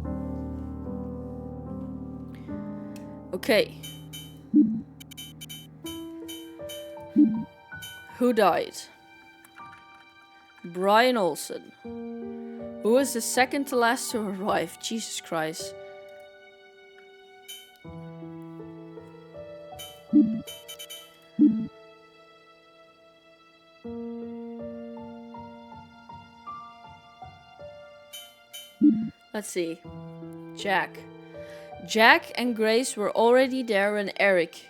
Okay. Who died? Brian Olsen. Who was the second to last to arrive? Jesus Christ. Let's see. Jack. Jack and Grace were already there and Eric.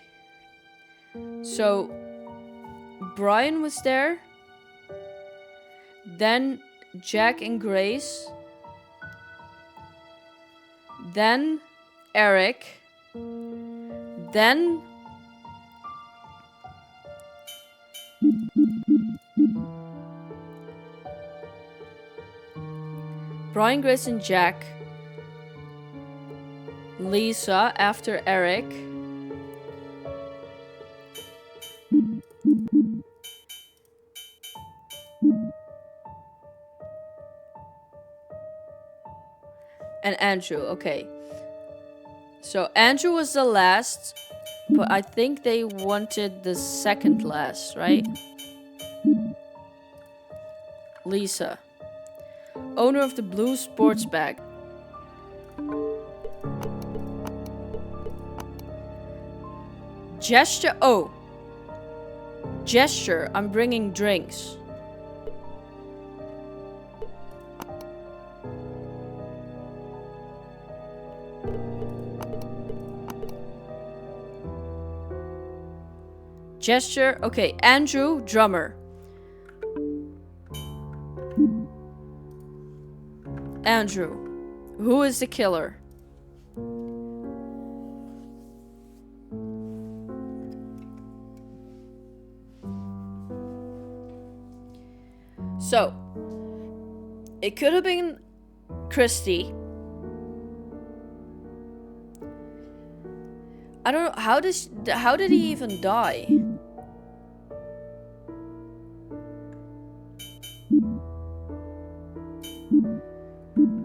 So, Brian was there. Then Jack and Grace. Then Eric. Then Brian, Grace, and Jack. Lisa after Eric. And Andrew, okay. So Andrew was the last, but I think they wanted the second last, right? Lisa. Owner of the blue sports bag. Gesture. Oh. Gesture. I'm bringing drinks. Gesture. Okay, Andrew, drummer. Andrew. Who is the killer? So, it could have been Christy. I don't know, how did he even die?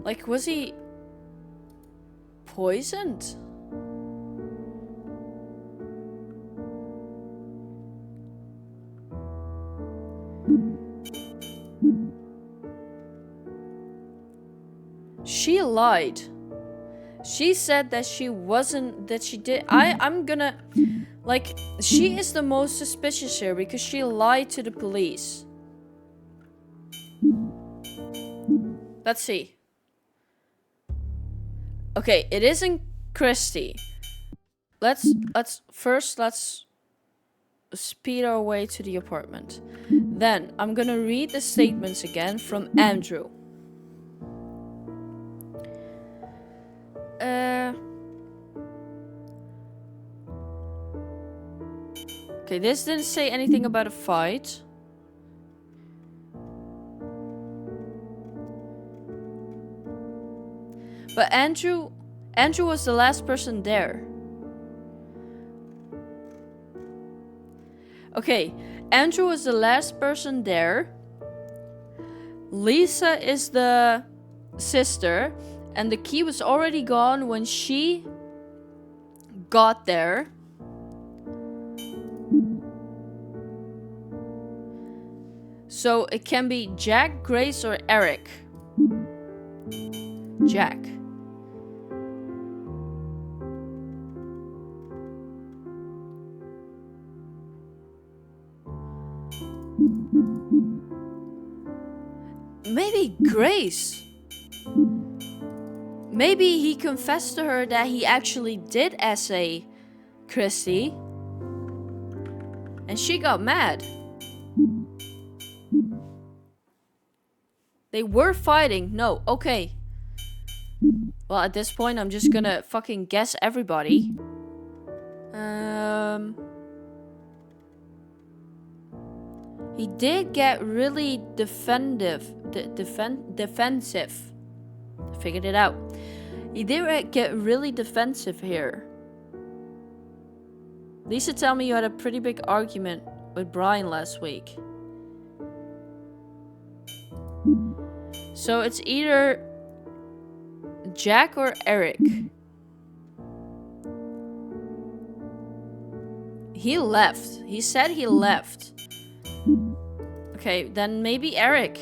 Like, was he poisoned? She lied. She said that she wasn't, that she did. I'm gonna, like, she is the most suspicious here because she lied to the police. Let's see. Okay, it isn't Christy. Let's speed our way to the apartment. Then I'm gonna read the statements again from Andrew. Okay, this didn't say anything about a fight. But Andrew was the last person there. Okay, Andrew was the last person there. Lisa is the sister, and the key was already gone when she got there. So it can be Jack, Grace, or Eric. Jack. Maybe Grace. Maybe he confessed to her that he actually did essay Christy. And she got mad. They were fighting. No, okay. Well, at this point, I'm just gonna fucking guess everybody. He did get really defensive. I figured it out. He did get really defensive here. Lisa, tell me you had a pretty big argument with Brian last week. So it's either Jack or Eric. He left. He said he left. Okay, then maybe Eric.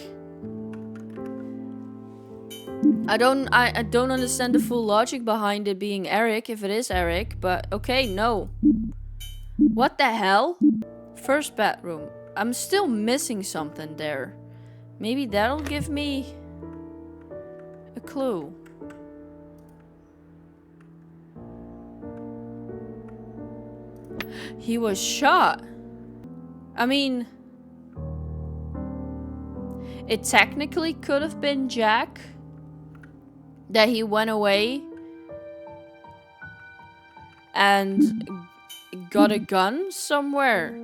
I don't understand the full logic behind it being Eric if it is Eric, but okay, no. What the hell? First bedroom. I'm still missing something there. Maybe that'll give me a clue. He was shot. I mean, it technically could have been Jack. That he went away and got a gun somewhere.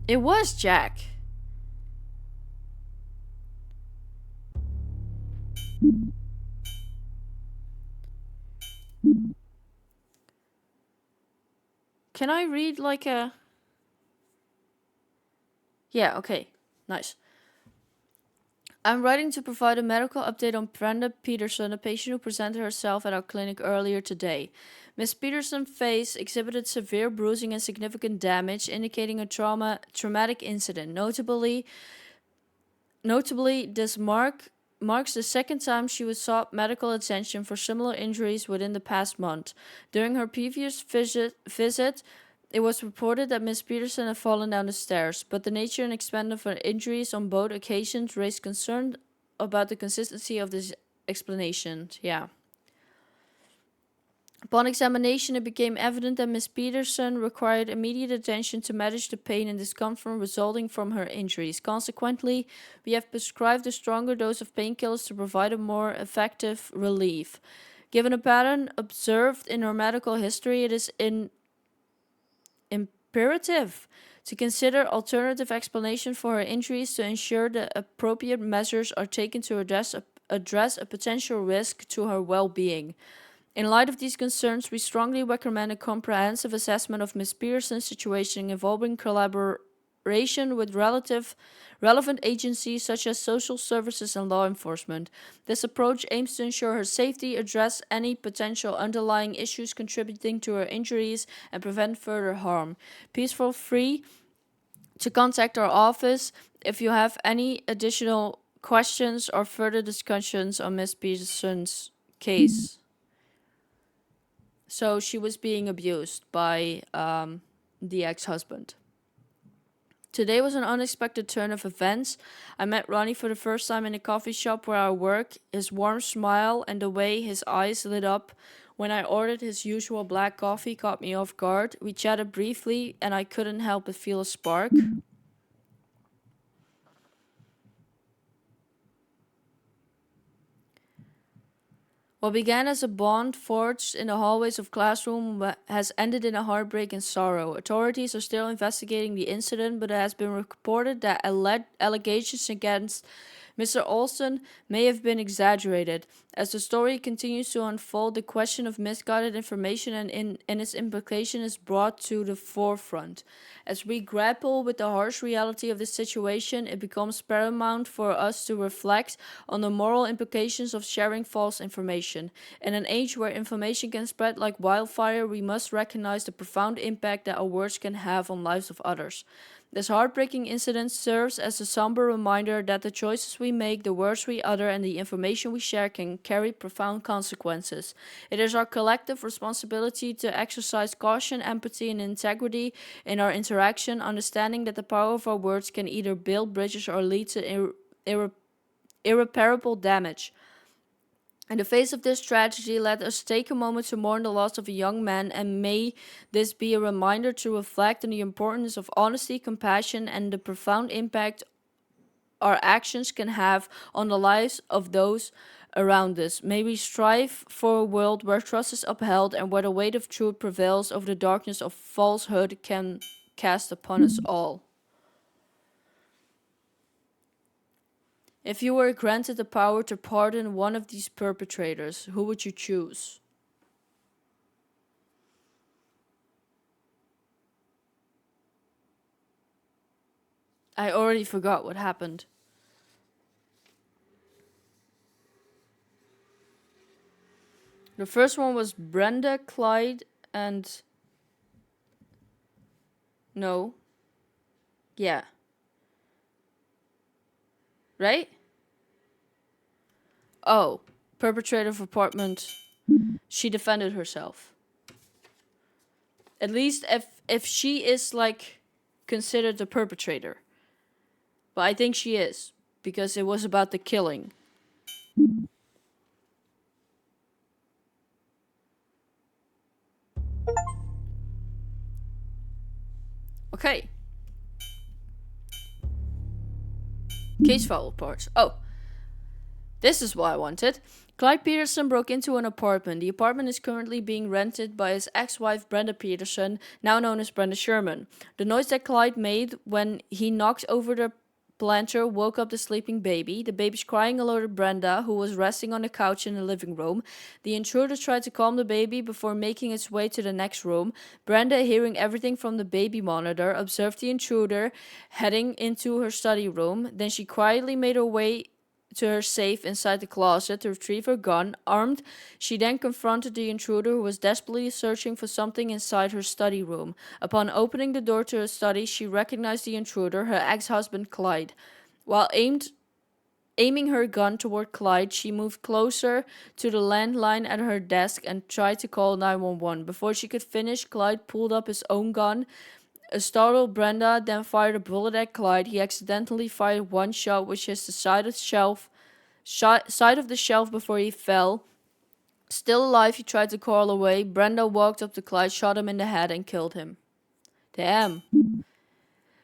It was Jack. Can I read like a... Yeah, okay. Nice. I'm writing to provide a medical update on Brenda Peterson, a patient who presented herself at our clinic earlier today. Miss Peterson's face exhibited severe bruising and significant damage, indicating a traumatic incident. Notably, this marks the second time she was sought medical attention for similar injuries within the past month. During her previous visit, it was reported that Miss Peterson had fallen down the stairs, but the nature and extent of her injuries on both occasions raised concern about the consistency of this explanation. Yeah. Upon examination, it became evident that Miss Peterson required immediate attention to manage the pain and discomfort resulting from her injuries. Consequently, we have prescribed a stronger dose of painkillers to provide a more effective relief. Given a pattern observed in her medical history, it is imperative to consider alternative explanation for her injuries to ensure that appropriate measures are taken to address a potential risk to her well-being. In light of these concerns, we strongly recommend a comprehensive assessment of Ms. Pearson's situation involving collaboration with relevant agencies such as social services and law enforcement. This approach aims to ensure her safety, address any potential underlying issues contributing to her injuries, and prevent further harm. Please feel free to contact our office if you have any additional questions or further discussions on Ms. Pearson's case. So she was being abused by the ex-husband. Today was an unexpected turn of events. I met Ronnie for the first time in a coffee shop where I work. His warm smile and the way his eyes lit up when I ordered his usual black coffee caught me off guard. We chatted briefly and I couldn't help but feel a spark. What began as a bond forged in the hallways of classroom has ended in a heartbreak and sorrow. Authorities are still investigating the incident, but it has been reported that allegations against Mr. Olson may have been exaggerated. As the story continues to unfold, the question of misguided information and its implication is brought to the forefront. As we grapple with the harsh reality of this situation, it becomes paramount for us to reflect on the moral implications of sharing false information. In an age where information can spread like wildfire, we must recognize the profound impact that our words can have on lives of others. This heartbreaking incident serves as a somber reminder that the choices we make, the words we utter, and the information we share can carry profound consequences. It is our collective responsibility to exercise caution, empathy, and integrity in our interaction, understanding that the power of our words can either build bridges or lead to irreparable damage. In the face of this tragedy, let us take a moment to mourn the loss of a young man, and may this be a reminder to reflect on the importance of honesty, compassion, and the profound impact our actions can have on the lives of those around us. May we strive for a world where trust is upheld and where the weight of truth prevails over the darkness of falsehood can cast upon us all. If you were granted the power to pardon one of these perpetrators, who would you choose? I already forgot what happened. The first one was Brenda, Clyde, and... No. Yeah. Right? Oh, perpetrator of apartment. She defended herself. At least if she is like considered the perpetrator. But I think she is, because it was about the killing. Okay. Case file reports. Oh. This is what I wanted. Clyde Peterson broke into an apartment. The apartment is currently being rented by his ex-wife Brenda Peterson, now known as Brenda Sherman. The noise that Clyde made when he knocked over the planter woke up the sleeping baby. The baby's crying alerted Brenda, who was resting on the couch in the living room. The intruder tried to calm the baby before making its way to the next room. Brenda, hearing everything from the baby monitor, observed the intruder heading into her study room. Then she quietly made her way to her safe inside the closet to retrieve her gun. Armed, she then confronted the intruder, who was desperately searching for something inside her study room. Upon opening the door to her study, she recognized the intruder, her ex-husband Clyde. While aiming her gun toward Clyde, she moved closer to the landline at her desk and tried to call 911. Before she could finish, Clyde pulled up his own gun. A startled Brenda then fired a bullet at Clyde. He accidentally fired one shot, which hit the side of the shelf side of the shelf before he fell. Still alive, he tried to crawl away. Brenda walked up to Clyde, shot him in the head, and killed him. Damn.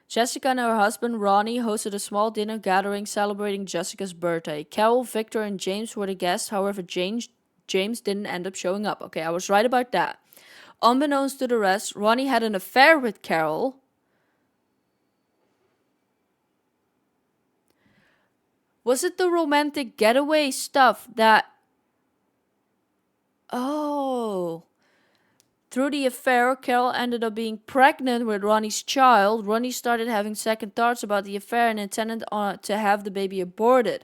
Jessica and her husband Ronnie hosted a small dinner gathering celebrating Jessica's birthday. Carol, Victor, and James were the guests. However, James didn't end up showing up. Okay, I was right about that. Unbeknownst to the rest, Ronnie had an affair with Carol. Was it the romantic getaway stuff that... Oh... Through the affair, Carol ended up being pregnant with Ronnie's child. Ronnie started having second thoughts about the affair and intended to have the baby aborted.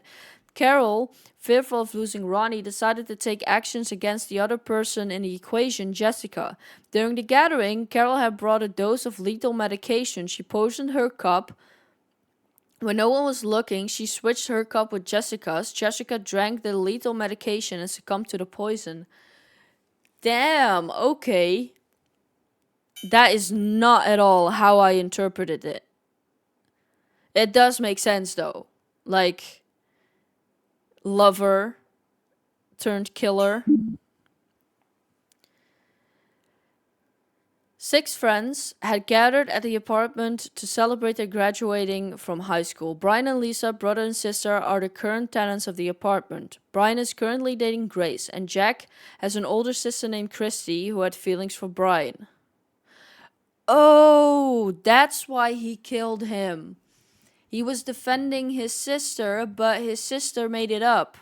Carol, fearful of losing Ronnie, decided to take actions against the other person in the equation, Jessica. During the gathering, Carol had brought a dose of lethal medication. She poisoned her cup. When no one was looking, she switched her cup with Jessica's. Jessica drank the lethal medication and succumbed to the poison. Damn, okay. That is not at all how I interpreted it. It does make sense though. Like, lover turned killer. 6 friends had gathered at the apartment to celebrate their graduating from high school. Brian and Lisa, brother and sister, are the current tenants of the apartment. Brian is currently dating Grace, and Jack has an older sister named Christy who had feelings for Brian. Oh, that's why he killed him. He was defending his sister, but his sister made it up.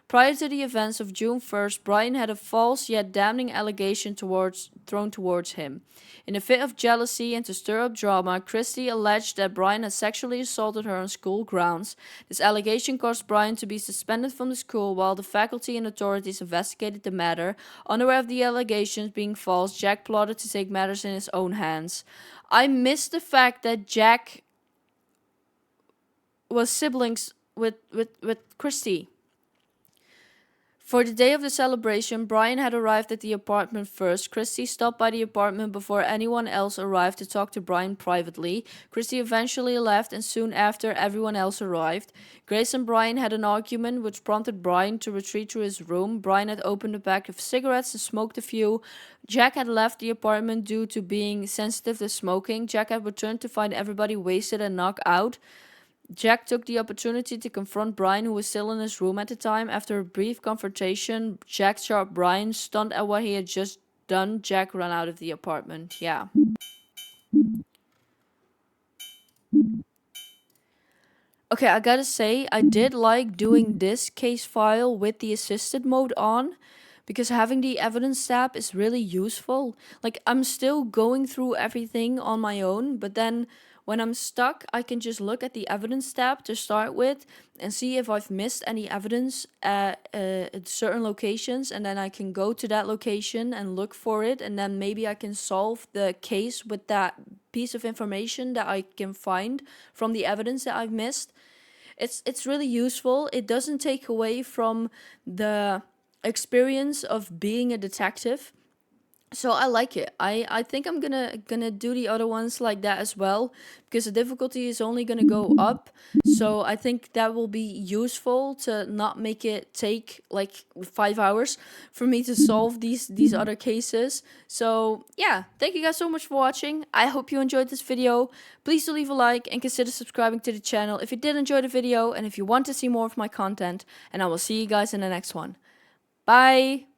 Prior to the events of June 1st, Brian had a false yet damning allegation thrown towards him. In a fit of jealousy and to stir up drama, Christy alleged that Brian had sexually assaulted her on school grounds. This allegation caused Brian to be suspended from the school while the faculty and authorities investigated the matter. Unaware of the allegations being false, Jack plotted to take matters in his own hands. I missed the fact that Jack was siblings with Christy. For the day of the celebration, Brian had arrived at the apartment first. Christy stopped by the apartment before anyone else arrived to talk to Brian privately. Christy eventually left, and soon after, everyone else arrived. Grace and Brian had an argument, which prompted Brian to retreat to his room. Brian had opened a pack of cigarettes and smoked a few. Jack had left the apartment due to being sensitive to smoking. Jack had returned to find everybody wasted and knocked out. Jack took the opportunity to confront Brian, who was still in his room at the time. After a brief confrontation, Jack shot Brian. Stunned at what he had just done, Jack ran out of the apartment. Yeah. Okay, I gotta say, I did like doing this case file with the assisted mode on, because having the evidence tab is really useful. Like, I'm still going through everything on my own, but then when I'm stuck, I can just look at the evidence tab to start with and see if I've missed any evidence at certain locations, and then I can go to that location and look for it, and then maybe I can solve the case with that piece of information that I can find from the evidence that I've missed. It's really useful. It doesn't take away from the experience of being a detective. So I like it. I think I'm gonna do the other ones like that as well, because the difficulty is only gonna go up. So I think that will be useful to not make it take like 5 hours for me to solve these other cases. So yeah, thank you guys so much for watching. I hope you enjoyed this video. Please do leave a like and consider subscribing to the channel if you did enjoy the video and if you want to see more of my content. And I will see you guys in the next one. Bye!